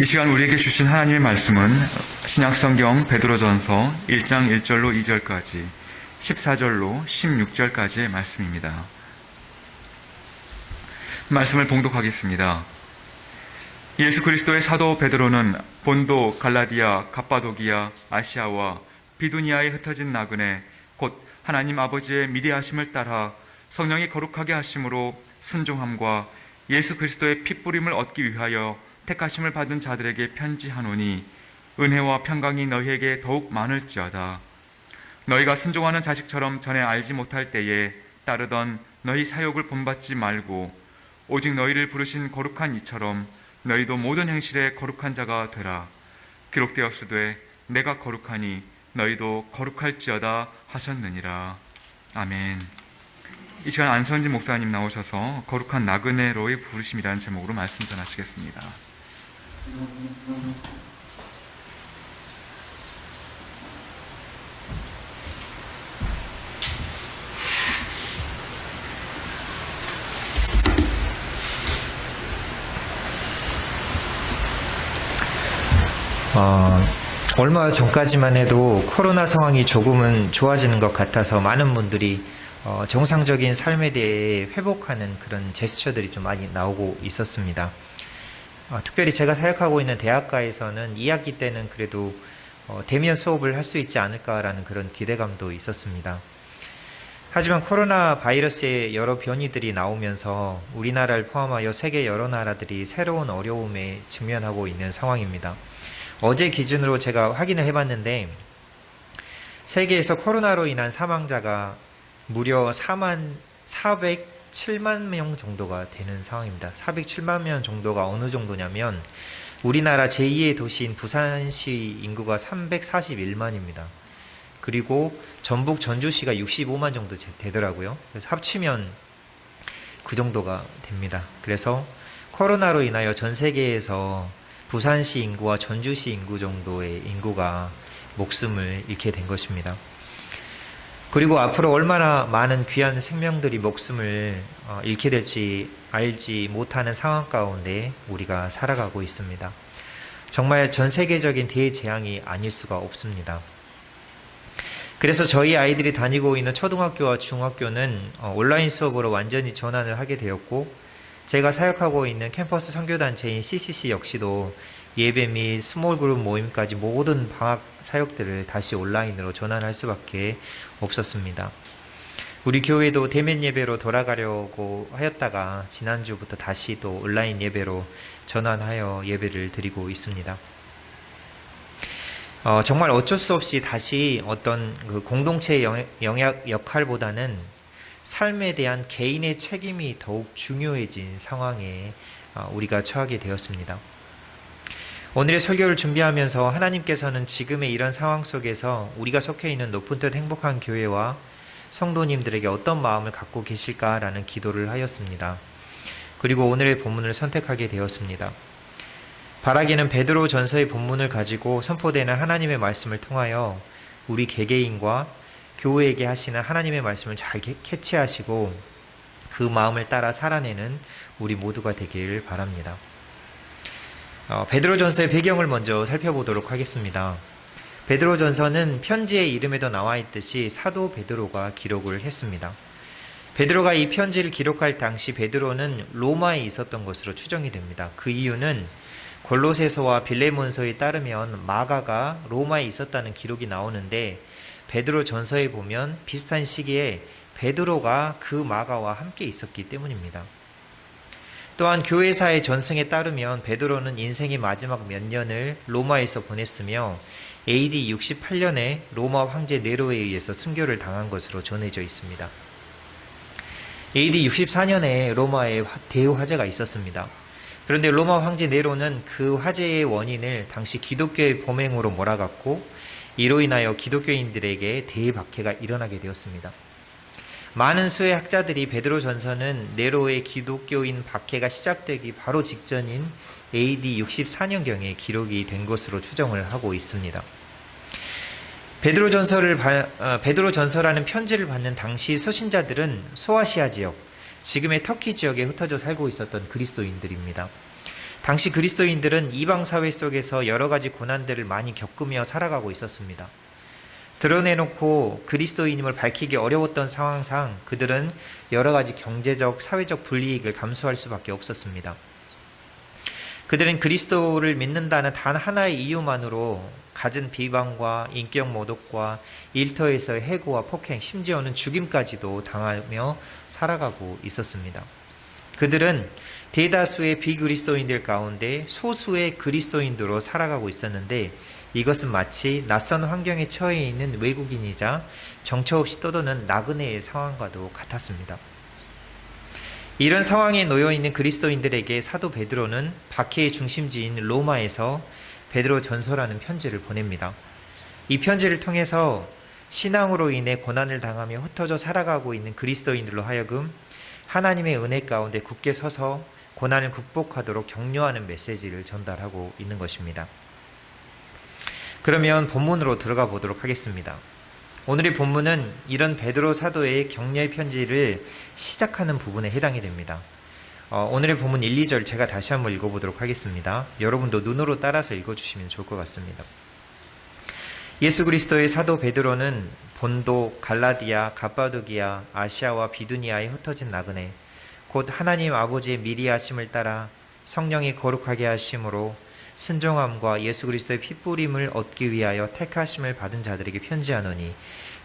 이 시간 우리에게 주신 하나님의 말씀은 신약성경 베드로전서 1장 1절로 2절까지 14절로 16절까지의 말씀입니다. 말씀을 봉독하겠습니다. 예수 그리스도의 사도 베드로는 본도, 갈라디아, 갑바도기아, 아시아와 비두니아에 흩어진 나그네 곧 하나님 아버지의 미리하심을 따라 성령이 거룩하게 하심으로 순종함과 예수 그리스도의 핏부림을 얻기 위하여 택하심을 받은 자들에게 편지하노니 은혜와 평강이 너희에게 더욱 많을지어다. 너희가 순종하는 자식처럼 전에 알지 못할 때에 따르던 너희 사욕을 본받지 말고 오직 너희를 부르신 거룩한 이처럼 너희도 모든 행실에 거룩한 자가 되라. 기록되었으되 내가 거룩하니 너희도 거룩할지어다 하셨느니라. 아멘. 이 시간 안선진 목사님 나오셔서 거룩한 나그네로의 부르심이라는 제목으로 말씀 전하시겠습니다. 얼마 전까지만 해도 코로나 상황이 조금은 좋아지는 것 같아서 많은 분들이 정상적인 삶에 대해 회복하는 그런 제스처들이 좀 많이 나오고 있었습니다. 특별히 제가 사역하고 있는 대학가에서는 2학기 때는 그래도 대면 수업을 할 수 있지 않을까라는 그런 기대감도 있었습니다. 하지만 코로나 바이러스의 여러 변이들이 나오면서 우리나라를 포함하여 세계 여러 나라들이 새로운 어려움에 직면하고 있는 상황입니다. 어제 기준으로 제가 확인을 해봤는데 세계에서 코로나로 인한 사망자가 무려 407만 명 정도가 되는 상황입니다. 407만 명 정도가 어느 정도냐면 우리나라 제2의 도시인 부산시 인구가 341만입니다. 그리고 전북 전주시가 65만 정도 되더라고요. 그래서 합치면 그 정도가 됩니다. 그래서 코로나로 인하여 전 세계에서 부산시 인구와 전주시 인구 정도의 인구가 목숨을 잃게 된 것입니다. 그리고 앞으로 얼마나 많은 귀한 생명들이 목숨을 잃게 될지 알지 못하는 상황 가운데 우리가 살아가고 있습니다. 정말 전 세계적인 대재앙이 아닐 수가 없습니다. 그래서 저희 아이들이 다니고 있는 초등학교와 중학교는 온라인 수업으로 완전히 전환을 하게 되었고, 제가 사역하고 있는 캠퍼스 선교단체인 CCC 역시도 예배 및 스몰 그룹 모임까지 모든 방학 사역들을 다시 온라인으로 전환할 수밖에 없었습니다. 우리 교회도 대면 예배로 돌아가려고 하였다가 지난주부터 다시 또 온라인 예배로 전환하여 예배를 드리고 있습니다. 정말 어쩔 수 없이 다시 어떤 그 공동체의 영향 역할보다는 삶에 대한 개인의 책임이 더욱 중요해진 상황에 우리가 처하게 되었습니다. 오늘의 설교를 준비하면서 하나님께서는 지금의 이런 상황 속에서 우리가 속해 있는 높은 뜻 행복한 교회와 성도님들에게 어떤 마음을 갖고 계실까라는 기도를 하였습니다. 그리고 오늘의 본문을 선택하게 되었습니다. 바라기는 베드로 전서의 본문을 가지고 선포되는 하나님의 말씀을 통하여 우리 개개인과 교회에게 하시는 하나님의 말씀을 잘 캐치하시고 그 마음을 따라 살아내는 우리 모두가 되길 바랍니다. 베드로전서의 배경을 먼저 살펴보도록 하겠습니다. 베드로전서는 편지의 이름에도 나와 있듯이 사도 베드로가 기록을 했습니다. 베드로가 이 편지를 기록할 당시 베드로는 로마에 있었던 것으로 추정이 됩니다. 그 이유는 골로새서와 빌레몬서에 따르면 마가가 로마에 있었다는 기록이 나오는데 베드로 전서에 보면 비슷한 시기에 베드로가 그 마가와 함께 있었기 때문입니다. 또한 교회사의 전승에 따르면 베드로는 인생의 마지막 몇 년을 로마에서 보냈으며 AD 68년에 로마 황제 네로에 의해서 순교를 당한 것으로 전해져 있습니다. AD 64년에 로마에 대화재가 있었습니다. 그런데 로마 황제 네로는 그 화재의 원인을 당시 기독교의 범행으로 몰아갔고 이로 인하여 기독교인들에게 대박해가 일어나게 되었습니다. 많은 수의 학자들이 베드로 전서는 네로의 기독교인 박해가 시작되기 바로 직전인 AD 64년경에 기록이 된 것으로 추정을 하고 있습니다. 베드로 전서라는 편지를 받는 당시 서신자들은 소아시아 지역, 지금의 터키 지역에 흩어져 살고 있었던 그리스도인들입니다. 당시 그리스도인들은 이방 사회 속에서 여러 가지 고난들을 많이 겪으며 살아가고 있었습니다. 드러내놓고 그리스도인임을 밝히기 어려웠던 상황상 그들은 여러 가지 경제적, 사회적 불이익을 감수할 수밖에 없었습니다. 그들은 그리스도를 믿는다는 단 하나의 이유만으로 갖은 비방과 인격 모독과 일터에서의 해고와 폭행, 심지어는 죽임까지도 당하며 살아가고 있었습니다. 그들은 대다수의 비그리스도인들 가운데 소수의 그리스도인으로 살아가고 있었는데 이것은 마치 낯선 환경에 처해 있는 외국인이자 정처 없이 떠도는 나그네의 상황과도 같았습니다. 이런 상황에 놓여있는 그리스도인들에게 사도 베드로는 박해의 중심지인 로마에서 베드로 전서라는 편지를 보냅니다. 이 편지를 통해서 신앙으로 인해 고난을 당하며 흩어져 살아가고 있는 그리스도인들로 하여금 하나님의 은혜 가운데 굳게 서서 고난을 극복하도록 격려하는 메시지를 전달하고 있는 것입니다. 그러면 본문으로 들어가 보도록 하겠습니다. 오늘의 본문은 이런 베드로 사도의 격려의 편지를 시작하는 부분에 해당이 됩니다. 오늘의 본문 1, 2절 제가 다시 한번 읽어보도록 하겠습니다. 여러분도 눈으로 따라서 읽어주시면 좋을 것 같습니다. 예수 그리스도의 사도 베드로는 본도, 갈라디아, 갑바도기아, 아시아와 비두니아에 흩어진 나그네 곧 하나님 아버지의 미리 하심을 따라 성령이 거룩하게 하심으로 순종함과 예수 그리스도의 핏부림을 얻기 위하여 택하심을 받은 자들에게 편지하노니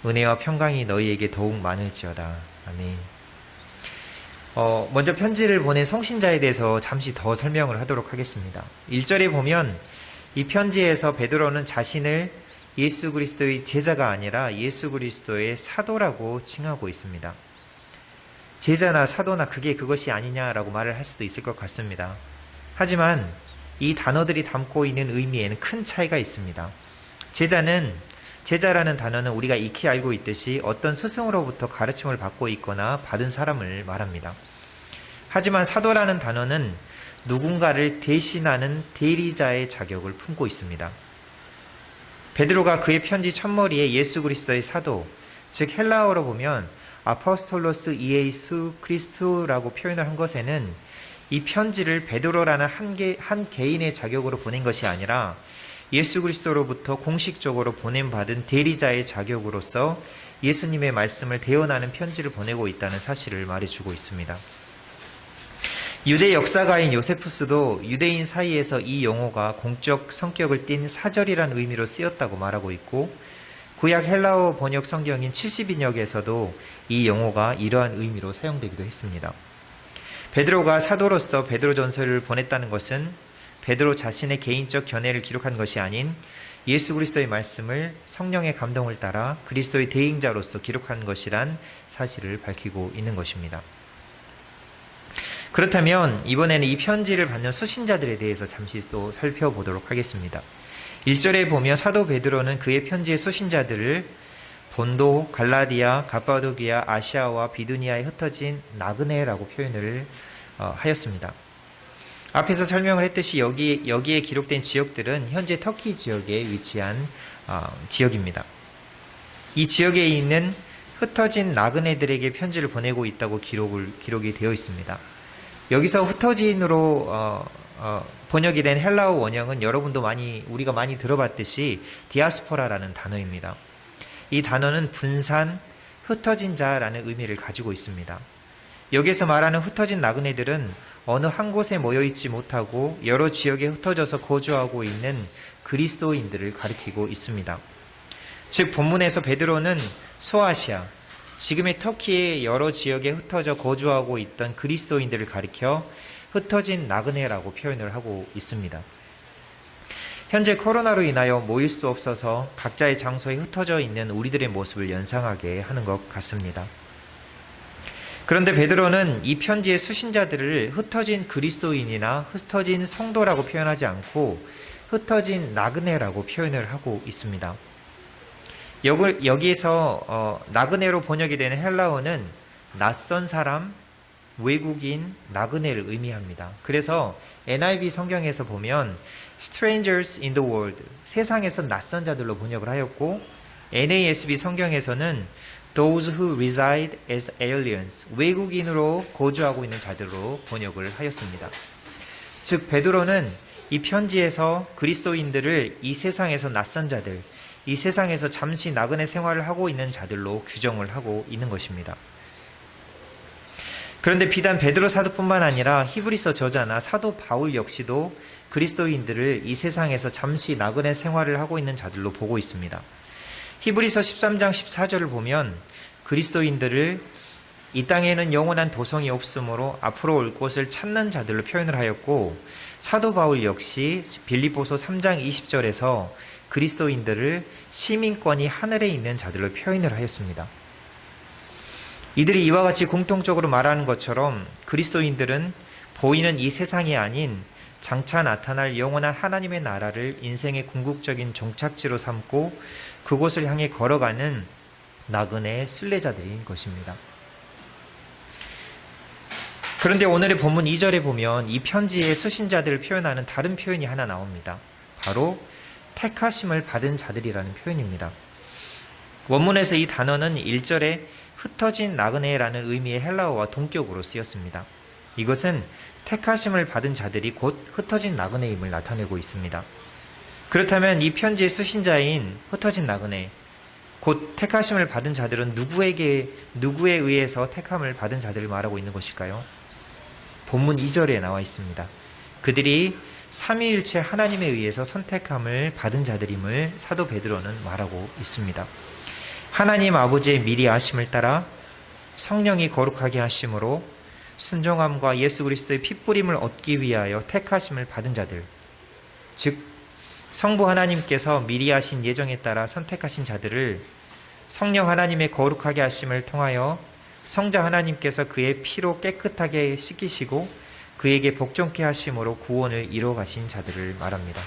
은혜와 평강이 너희에게 더욱 많을지어다. 아멘. 먼저 편지를 보낸 성신자에 대해서 잠시 더 설명을 하도록 하겠습니다. 1절에 보면 이 편지에서 베드로는 자신을 예수 그리스도의 제자가 아니라 예수 그리스도의 사도라고 칭하고 있습니다. 제자나 사도나 그것이 아니냐라고 말을 할 수도 있을 것 같습니다. 하지만 이 단어들이 담고 있는 의미에는 큰 차이가 있습니다. 제자라는 단어는 우리가 익히 알고 있듯이 어떤 스승으로부터 가르침을 받고 있거나 받은 사람을 말합니다. 하지만 사도라는 단어는 누군가를 대신하는 대리자의 자격을 품고 있습니다. 베드로가 그의 편지 첫머리에 예수 그리스도의 사도, 즉 헬라어로 보면 아포스톨로스 이에이수 크리스투라고 표현을 한 것에는 이 편지를 베드로라는 한 개인의 자격으로 보낸 것이 아니라 예수 그리스도로부터 공식적으로 보냄받은 대리자의 자격으로서 예수님의 말씀을 대언하는 편지를 보내고 있다는 사실을 말해주고 있습니다. 유대 역사가인 요세푸스도 유대인 사이에서 이 용어가 공적 성격을 띤 사절이라는 의미로 쓰였다고 말하고 있고 구약 헬라어 번역 성경인 70인역에서도 이 용어가 이러한 의미로 사용되기도 했습니다. 베드로가 사도로서 베드로 전서를 보냈다는 것은 베드로 자신의 개인적 견해를 기록한 것이 아닌 예수 그리스도의 말씀을 성령의 감동을 따라 그리스도의 대행자로서 기록한 것이란 사실을 밝히고 있는 것입니다. 그렇다면 이번에는 이 편지를 받는 수신자들에 대해서 잠시 또 살펴보도록 하겠습니다. 1절에 보면 사도 베드로는 그의 편지의 수신자들을 본도, 갈라디아, 갑바도기아, 아시아와 비두니아에 흩어진 나그네라고 표현을 하였습니다. 앞에서 설명을 했듯이 여기에 기록된 지역들은 현재 터키 지역에 위치한 지역입니다. 이 지역에 있는 흩어진 나그네들에게 편지를 보내고 있다고 기록이 되어 있습니다. 여기서 흩어진으로 번역이 된 헬라어 원형은 우리가 많이 들어봤듯이 디아스포라라는 단어입니다. 이 단어는 분산, 흩어진 자라는 의미를 가지고 있습니다. 여기서 말하는 흩어진 나그네들은 어느 한 곳에 모여있지 못하고 여러 지역에 흩어져서 거주하고 있는 그리스도인들을 가리키고 있습니다. 즉 본문에서 베드로는 소아시아, 지금의 터키의 여러 지역에 흩어져 거주하고 있던 그리스도인들을 가리켜 흩어진 나그네라고 표현을 하고 있습니다. 현재 코로나로 인하여 모일 수 없어서 각자의 장소에 흩어져 있는 우리들의 모습을 연상하게 하는 것 같습니다. 그런데 베드로는 이 편지의 수신자들을 흩어진 그리스도인이나 흩어진 성도라고 표현하지 않고 흩어진 나그네라고 표현을 하고 있습니다. 여기에서 나그네로 번역이 되는 헬라어는 낯선 사람, 외국인, 나그네를 의미합니다. 그래서 NIV 성경에서 보면 strangers in the world, 세상에서 낯선 자들로 번역을 하였고 NASB 성경에서는 those who reside as aliens, 외국인으로 거주하고 있는 자들로 번역을 하였습니다. 즉 베드로는 이 편지에서 그리스도인들을 이 세상에서 낯선 자들, 이 세상에서 잠시 나그네 생활을 하고 있는 자들로 규정을 하고 있는 것입니다. 그런데 비단 베드로 사도뿐만 아니라 히브리서 저자나 사도 바울 역시도 그리스도인들을 이 세상에서 잠시 나그네 생활을 하고 있는 자들로 보고 있습니다. 히브리서 13장 14절을 보면 그리스도인들을 이 땅에는 영원한 도성이 없으므로 앞으로 올 곳을 찾는 자들로 표현을 하였고, 사도 바울 역시 빌립보서 3장 20절에서 그리스도인들을 시민권이 하늘에 있는 자들로 표현을 하였습니다. 이들이 이와 같이 공통적으로 말하는 것처럼 그리스도인들은 보이는 이 세상이 아닌 장차 나타날 영원한 하나님의 나라를 인생의 궁극적인 종착지로 삼고 그곳을 향해 걸어가는 나그네의 순례자들인 것입니다. 그런데 오늘의 본문 2절에 보면 이 편지의 수신자들을 표현하는 다른 표현이 하나 나옵니다. 바로 택하심을 받은 자들이라는 표현입니다. 원문에서 이 단어는 1절에 흩어진 나그네라는 의미의 헬라어와 동격으로 쓰였습니다. 이것은 택하심을 받은 자들이 곧 흩어진 나그네임을 나타내고 있습니다. 그렇다면 이 편지의 수신자인 흩어진 나그네, 곧 택하심을 받은 자들은 누구에 의해서 택함을 받은 자들을 말하고 있는 것일까요? 본문 2절에 나와 있습니다. 그들이 삼위일체 하나님에 의해서 선택함을 받은 자들임을 사도 베드로는 말하고 있습니다. 하나님 아버지의 미리 아심을 따라 성령이 거룩하게 하심으로 순종함과 예수 그리스도의 핏부림을 얻기 위하여 택하심을 받은 자들, 즉 성부 하나님께서 미리 하신 예정에 따라 선택하신 자들을 성령 하나님의 거룩하게 하심을 통하여 성자 하나님께서 그의 피로 깨끗하게 씻기시고 그에게 복종케 하심으로 구원을 이루어 가신 자들을 말합니다.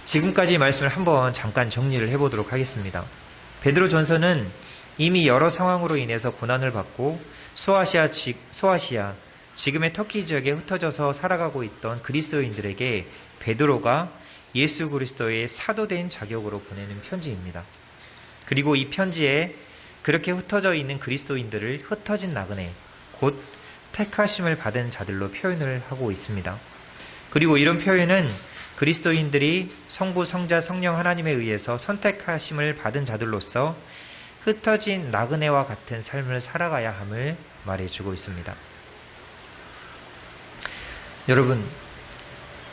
지금까지 말씀을 한번 잠깐 정리를 해보도록 하겠습니다. 베드로 전서는 이미 여러 상황으로 인해서 고난을 받고 소아시아, 지금의 터키 지역에 흩어져서 살아가고 있던 그리스도인들에게 베드로가 예수 그리스도의 사도된 자격으로 보내는 편지입니다. 그리고 이 편지에 그렇게 흩어져 있는 그리스도인들을 흩어진 나그네, 곧 택하심을 받은 자들로 표현을 하고 있습니다. 그리고 이런 표현은 그리스도인들이 성부, 성자, 성령 하나님에 의해서 선택하심을 받은 자들로서 흩어진 나그네와 같은 삶을 살아가야 함을 말해주고 있습니다. 여러분,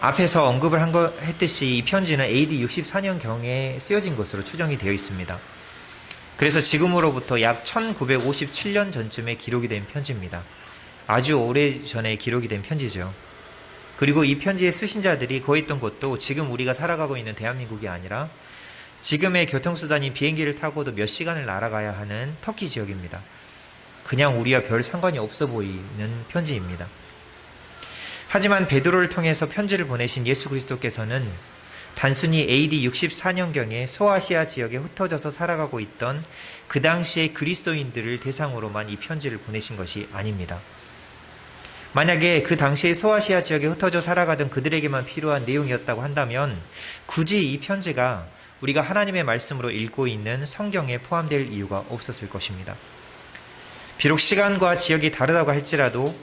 앞에서 언급을 했듯이 이 편지는 AD 64년경에 쓰여진 것으로 추정이 되어 있습니다. 그래서 지금으로부터 약 1957년 전쯤에 기록이 된 편지입니다. 아주 오래전에 기록이 된 편지죠. 그리고 이 편지의 수신자들이 거했던 곳도 지금 우리가 살아가고 있는 대한민국이 아니라 지금의 교통수단인 비행기를 타고도 몇 시간을 날아가야 하는 터키 지역입니다. 그냥 우리와 별 상관이 없어 보이는 편지입니다. 하지만 베드로를 통해서 편지를 보내신 예수 그리스도께서는 단순히 AD 64년경에 소아시아 지역에 흩어져서 살아가고 있던 그 당시의 그리스도인들을 대상으로만 이 편지를 보내신 것이 아닙니다. 만약에 그 당시의 소아시아 지역에 흩어져 살아가던 그들에게만 필요한 내용이었다고 한다면 굳이 이 편지가 우리가 하나님의 말씀으로 읽고 있는 성경에 포함될 이유가 없었을 것입니다. 비록 시간과 지역이 다르다고 할지라도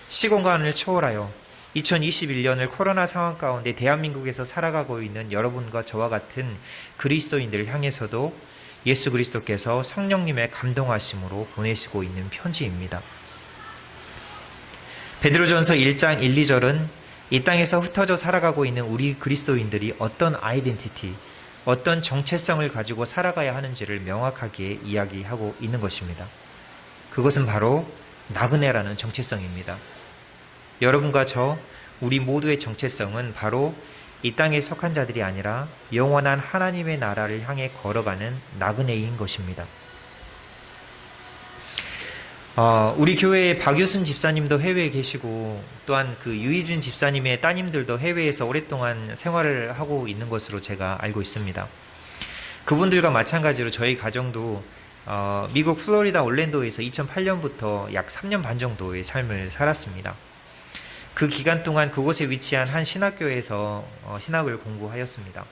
시공간을 초월하여 2021년을 코로나 상황 가운데 대한민국에서 살아가고 있는 여러분과 저와 같은 그리스도인들을 향해서도 예수 그리스도께서 성령님의 감동하심으로 보내시고 있는 편지입니다. 베드로전서 1장 1, 2절은 이 땅에서 흩어져 살아가고 있는 우리 그리스도인들이 어떤 아이덴티티, 어떤 정체성을 가지고 살아가야 하는지를 명확하게 이야기하고 있는 것입니다. 그것은 바로 나그네라는 정체성입니다. 여러분과 저, 우리 모두의 정체성은 바로 이 땅에 속한 자들이 아니라 영원한 하나님의 나라를 향해 걸어가는 나그네인 것입니다. 우리 교회의 박유순 집사님도 해외에 계시고 또한 그 유희준 집사님의 따님들도 해외에서 오랫동안 생활을 하고 있는 것으로 제가 알고 있습니다. 그분들과 마찬가지로 저희 가정도 미국 플로리다 올랜도에서 2008년부터 약 3년 반 정도의 삶을 살았습니다. 그 기간 동안 그곳에 위치한 한 신학교에서 신학을 공부하였습니다.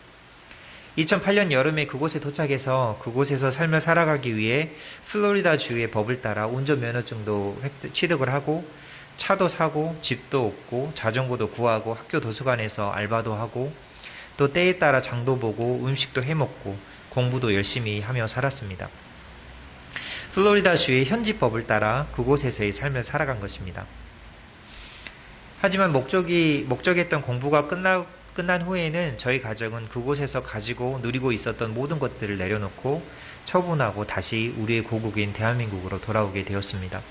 2008년 여름에 그곳에 도착해서 그곳에서 삶을 살아가기 위해 플로리다 주의 법을 따라 운전면허증도 취득을 하고 차도 사고 집도 얻고 자전거도 구하고 학교 도서관에서 알바도 하고 또 때에 따라 장도 보고 음식도 해먹고 공부도 열심히 하며 살았습니다. 플로리다주의 현지법을 따라 그곳에서의 삶을 살아간 것입니다. 하지만 목적했던 공부가 끝난 후에는 저희 가족은 그곳에서 가지고 누리고 있었던 모든 것들을 내려놓고 처분하고 다시 우리의 고국인 대한민국으로 돌아오게 되었습니다.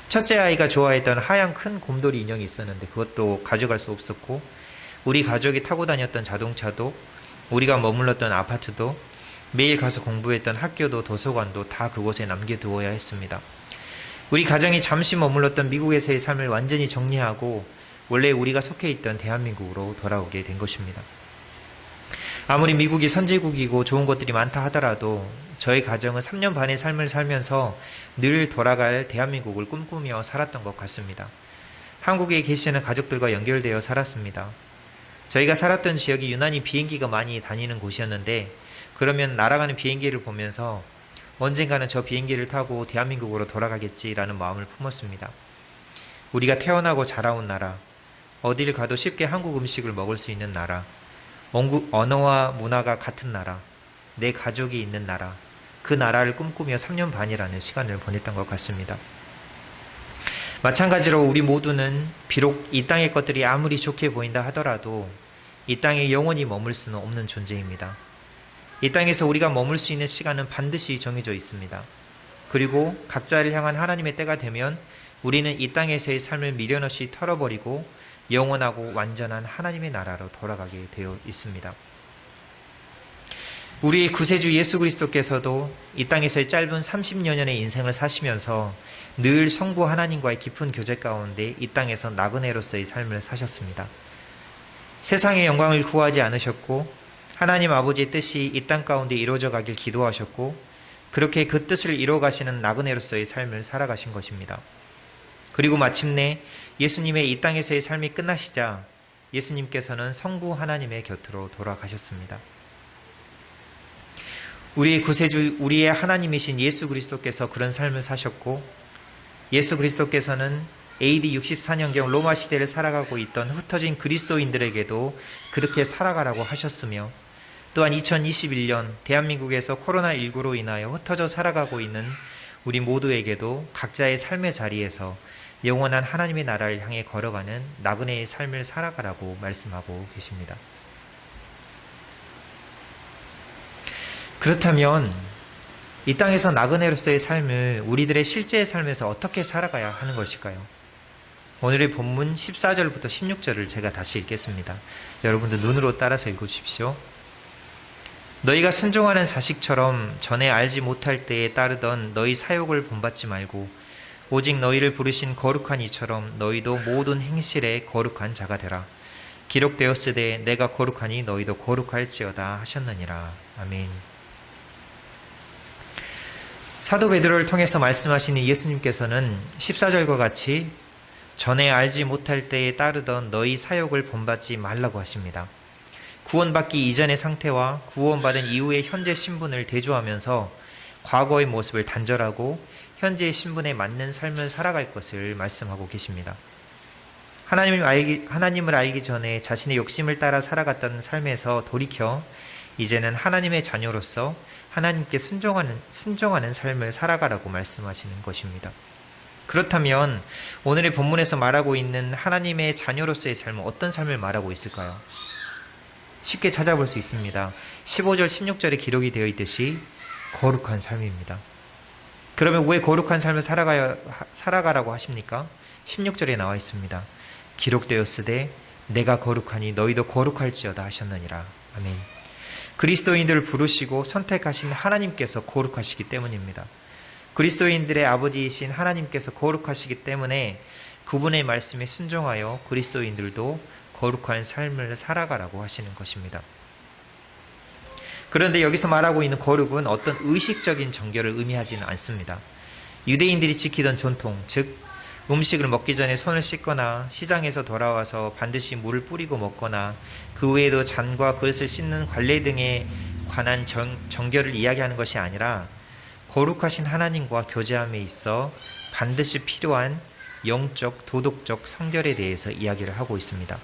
첫째 아이가 좋아했던 하얀 큰 곰돌이 인형이 있었는데 그것도 가져갈 수 없었고, 우리 가족이 타고 다녔던 자동차도, 우리가 머물렀던 아파트도, 매일 가서 공부했던 학교도 도서관도 다 그곳에 남겨두어야 했습니다. 우리 가정이 잠시 머물렀던 미국에서의 삶을 완전히 정리하고 원래 우리가 속해 있던 대한민국으로 돌아오게 된 것입니다. 아무리 미국이 선진국이고 좋은 것들이 많다 하더라도 저희 가정은 3년 반의 삶을 살면서 늘 돌아갈 대한민국을 꿈꾸며 살았던 것 같습니다. 한국에 계시는 가족들과 연결되어 살았습니다. 저희가 살았던 지역이 유난히 비행기가 많이 다니는 곳이었는데, 그러면 날아가는 비행기를 보면서 언젠가는 저 비행기를 타고 대한민국으로 돌아가겠지라는 마음을 품었습니다. 우리가 태어나고 자라온 나라, 어딜 가도 쉽게 한국 음식을 먹을 수 있는 나라, 언어와 문화가 같은 나라, 내 가족이 있는 나라, 그 나라를 꿈꾸며 3년 반이라는 시간을 보냈던 것 같습니다. 마찬가지로 우리 모두는 비록 이 땅의 것들이 아무리 좋게 보인다 하더라도 이 땅에 영원히 머물 수는 없는 존재입니다. 이 땅에서 우리가 머물 수 있는 시간은 반드시 정해져 있습니다. 그리고 각자를 향한 하나님의 때가 되면 우리는 이 땅에서의 삶을 미련 없이 털어버리고 영원하고 완전한 하나님의 나라로 돌아가게 되어 있습니다. 우리의 구세주 예수 그리스도께서도 이 땅에서의 짧은 30여 년의 인생을 사시면서 늘 성부 하나님과의 깊은 교제 가운데 이 땅에서 나그네로서의 삶을 사셨습니다. 세상의 영광을 구하지 않으셨고 하나님 아버지의 뜻이 이 땅 가운데 이루어져 가길 기도하셨고, 그렇게 그 뜻을 이루어 가시는 나그네로서의 삶을 살아가신 것입니다. 그리고 마침내 예수님의 이 땅에서의 삶이 끝나시자 예수님께서는 성부 하나님의 곁으로 돌아가셨습니다. 우리의 구세주, 우리의 하나님이신 예수 그리스도께서 그런 삶을 사셨고, 예수 그리스도께서는 AD 64년경 로마 시대를 살아가고 있던 흩어진 그리스도인들에게도 그렇게 살아가라고 하셨으며, 또한 2021년 대한민국에서 코로나19로 인하여 흩어져 살아가고 있는 우리 모두에게도 각자의 삶의 자리에서 영원한 하나님의 나라를 향해 걸어가는 나그네의 삶을 살아가라고 말씀하고 계십니다. 그렇다면 이 땅에서 나그네로서의 삶을 우리들의 실제의 삶에서 어떻게 살아가야 하는 것일까요? 오늘의 본문 14절부터 16절을 제가 다시 읽겠습니다. 여러분들 눈으로 따라서 읽어주십시오. 너희가 순종하는 자식처럼 전에 알지 못할 때에 따르던 너희 사욕을 본받지 말고 오직 너희를 부르신 거룩한 이처럼 너희도 모든 행실에 거룩한 자가 되라. 기록되었으되 내가 거룩하니 너희도 거룩할지어다 하셨느니라. 아멘. 사도 베드로를 통해서 말씀하시는 예수님께서는 14절과 같이 전에 알지 못할 때에 따르던 너희 사욕을 본받지 말라고 하십니다. 구원받기 이전의 상태와 구원받은 이후의 현재 신분을 대조하면서 과거의 모습을 단절하고 현재의 신분에 맞는 삶을 살아갈 것을 말씀하고 계십니다. 하나님을 알기 전에 자신의 욕심을 따라 살아갔던 삶에서 돌이켜 이제는 하나님의 자녀로서 하나님께 순종하는 삶을 살아가라고 말씀하시는 것입니다. 그렇다면 오늘의 본문에서 말하고 있는 하나님의 자녀로서의 삶은 어떤 삶을 말하고 있을까요? 쉽게 찾아볼 수 있습니다. 15절, 16절에 기록이 되어 있듯이 거룩한 삶입니다. 그러면 왜 거룩한 삶을 살아가라고 하십니까? 16절에 나와 있습니다. 기록되었으되 내가 거룩하니 너희도 거룩할지어다 하셨느니라. 아멘. 그리스도인들을 부르시고 선택하신 하나님께서 거룩하시기 때문입니다. 그리스도인들의 아버지이신 하나님께서 거룩하시기 때문에 그분의 말씀에 순종하여 그리스도인들도 거룩한 삶을 살아가라고 하시는 것입니다. 그런데 여기서 말하고 있는 거룩은 어떤 의식적인 정결을 의미하지는 않습니다. 유대인들이 지키던 전통, 즉 음식을 먹기 전에 손을 씻거나 시장에서 돌아와서 반드시 물을 뿌리고 먹거나 그 외에도 잔과 그릇을 씻는 관례 등에 관한 정결을 이야기하는 것이 아니라 거룩하신 하나님과 교제함에 있어 반드시 필요한 영적, 도덕적 성결에 대해서 이야기를 하고 있습니다.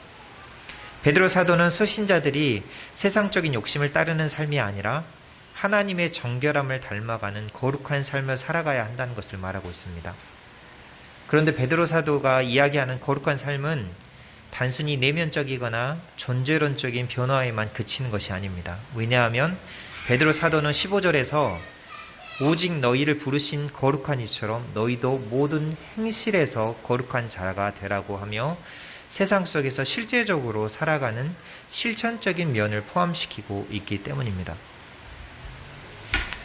베드로 사도는 소신자들이 세상적인 욕심을 따르는 삶이 아니라 하나님의 정결함을 닮아가는 거룩한 삶을 살아가야 한다는 것을 말하고 있습니다. 그런데 베드로 사도가 이야기하는 거룩한 삶은 단순히 내면적이거나 존재론적인 변화에만 그치는 것이 아닙니다. 왜냐하면 베드로 사도는 15절에서 오직 너희를 부르신 거룩한 이처럼 너희도 모든 행실에서 거룩한 자가 되라고 하며 세상 속에서 실제적으로 살아가는 실천적인 면을 포함시키고 있기 때문입니다.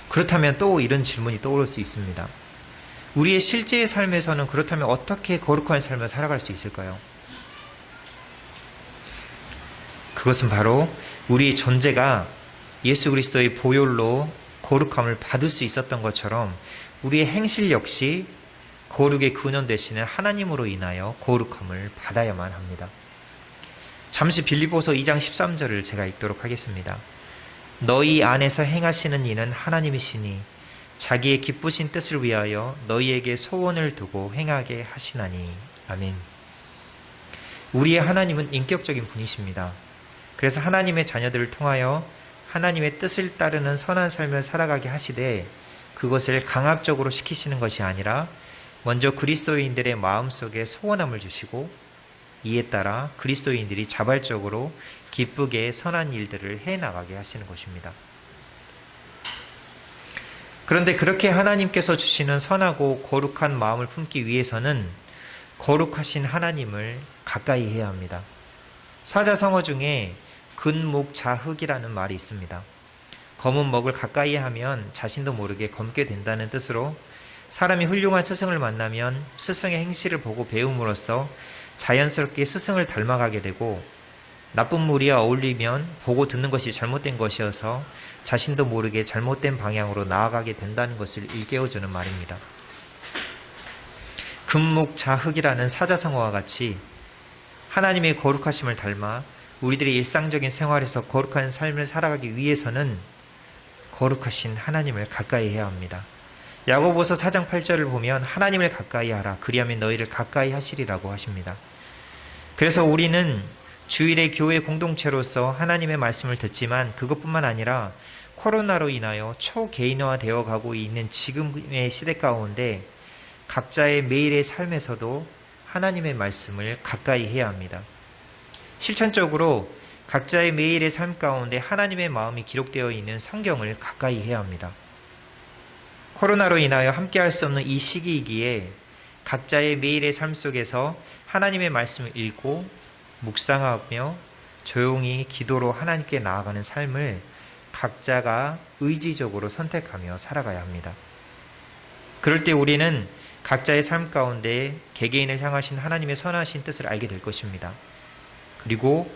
그렇다면 또 이런 질문이 떠오를 수 있습니다. 우리의 실제의 삶에서는 그렇다면 어떻게 거룩한 삶을 살아갈 수 있을까요? 그것은 바로 우리의 존재가 예수 그리스도의 보혈로 거룩함을 받을 수 있었던 것처럼 우리의 행실 역시 거룩의 근원 되시는 하나님으로 인하여 거룩함을 받아야만 합니다. 잠시 빌립보서 2장 13절을 제가 읽도록 하겠습니다. 너희 안에서 행하시는 이는 하나님이시니 자기의 기쁘신 뜻을 위하여 너희에게 소원을 두고 행하게 하시나니. 아멘. 우리의 하나님은 인격적인 분이십니다. 그래서 하나님의 자녀들을 통하여 하나님의 뜻을 따르는 선한 삶을 살아가게 하시되 그것을 강압적으로 시키시는 것이 아니라 먼저 그리스도인들의 마음속에 소원함을 주시고 이에 따라 그리스도인들이 자발적으로 기쁘게 선한 일들을 해나가게 하시는 것입니다. 그런데 그렇게 하나님께서 주시는 선하고 거룩한 마음을 품기 위해서는 거룩하신 하나님을 가까이 해야 합니다. 사자성어 중에 근목자흑이라는 말이 있습니다. 검은 먹을 가까이 하면 자신도 모르게 검게 된다는 뜻으로 사람이 훌륭한 스승을 만나면 스승의 행실을 보고 배움으로써 자연스럽게 스승을 닮아가게 되고 나쁜 무리와 어울리면 보고 듣는 것이 잘못된 것이어서 자신도 모르게 잘못된 방향으로 나아가게 된다는 것을 일깨워주는 말입니다. 금목자흑이라는 사자성어와 같이 하나님의 거룩하심을 닮아 우리들의 일상적인 생활에서 거룩한 삶을 살아가기 위해서는 거룩하신 하나님을 가까이 해야 합니다. 야고보서 4장 8절을 보면 하나님을 가까이 하라 그리하면 너희를 가까이 하시리라고 하십니다. 그래서 우리는 주일의 교회 공동체로서 하나님의 말씀을 듣지만 그것뿐만 아니라 코로나로 인하여 초개인화되어 가고 있는 지금의 시대 가운데 각자의 매일의 삶에서도 하나님의 말씀을 가까이 해야 합니다. 실천적으로 각자의 매일의 삶 가운데 하나님의 마음이 기록되어 있는 성경을 가까이 해야 합니다. 코로나로 인하여 함께할 수 없는 이 시기이기에 각자의 매일의 삶 속에서 하나님의 말씀을 읽고 묵상하며 조용히 기도로 하나님께 나아가는 삶을 각자가 의지적으로 선택하며 살아가야 합니다. 그럴 때 우리는 각자의 삶 가운데 개개인을 향하신 하나님의 선하신 뜻을 알게 될 것입니다. 그리고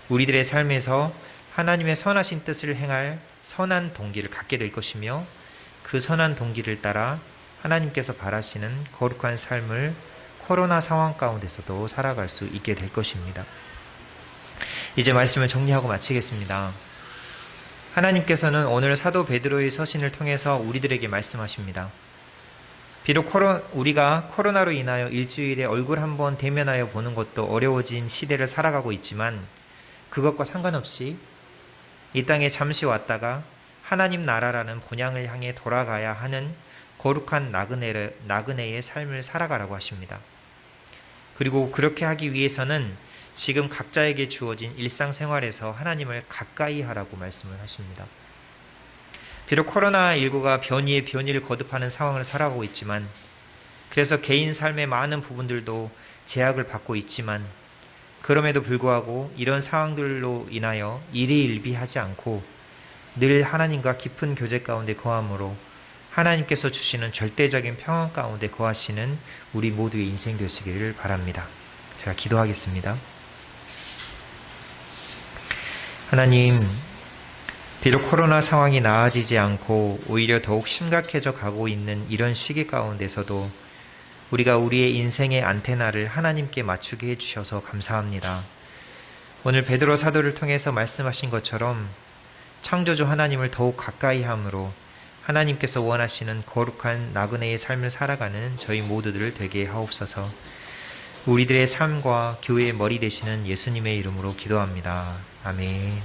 우리들의 삶에서 하나님의 선하신 뜻을 행할 선한 동기를 갖게 될 것이며 그 선한 동기를 따라 하나님께서 바라시는 거룩한 삶을 코로나 상황 가운데서도 살아갈 수 있게 될 것입니다. 이제 말씀을 정리하고 마치겠습니다. 하나님께서는 오늘 사도 베드로의 서신을 통해서 우리들에게 말씀하십니다. 비록 우리가 코로나로 인하여 일주일에 얼굴 한번 대면하여 보는 것도 어려워진 시대를 살아가고 있지만 그것과 상관없이 이 땅에 잠시 왔다가 하나님 나라라는 본향을 향해 돌아가야 하는 거룩한 나그네의 삶을 살아가라고 하십니다. 그리고 그렇게 하기 위해서는 지금 각자에게 주어진 일상생활에서 하나님을 가까이 하라고 말씀을 하십니다. 비록 코로나19가 변이에 변이를 거듭하는 상황을 살아가고 있지만 그래서 개인 삶의 많은 부분들도 제약을 받고 있지만 그럼에도 불구하고 이런 상황들로 인하여 일희일비하지 않고 늘 하나님과 깊은 교제 가운데 거함으로 하나님께서 주시는 절대적인 평안 가운데 거하시는 우리 모두의 인생 되시기를 바랍니다. 제가 기도하겠습니다. 하나님, 비록 코로나 상황이 나아지지 않고 오히려 더욱 심각해져 가고 있는 이런 시기 가운데서도 우리가 우리의 인생의 안테나를 하나님께 맞추게 해주셔서 감사합니다. 오늘 베드로 사도를 통해서 말씀하신 것처럼 창조주 하나님을 더욱 가까이 함으로 하나님께서 원하시는 거룩한 나그네의 삶을 살아가는 저희 모두들 되게 하옵소서. 우리들의 삶과 교회의 머리 되시는 예수님의 이름으로 기도합니다. 아멘.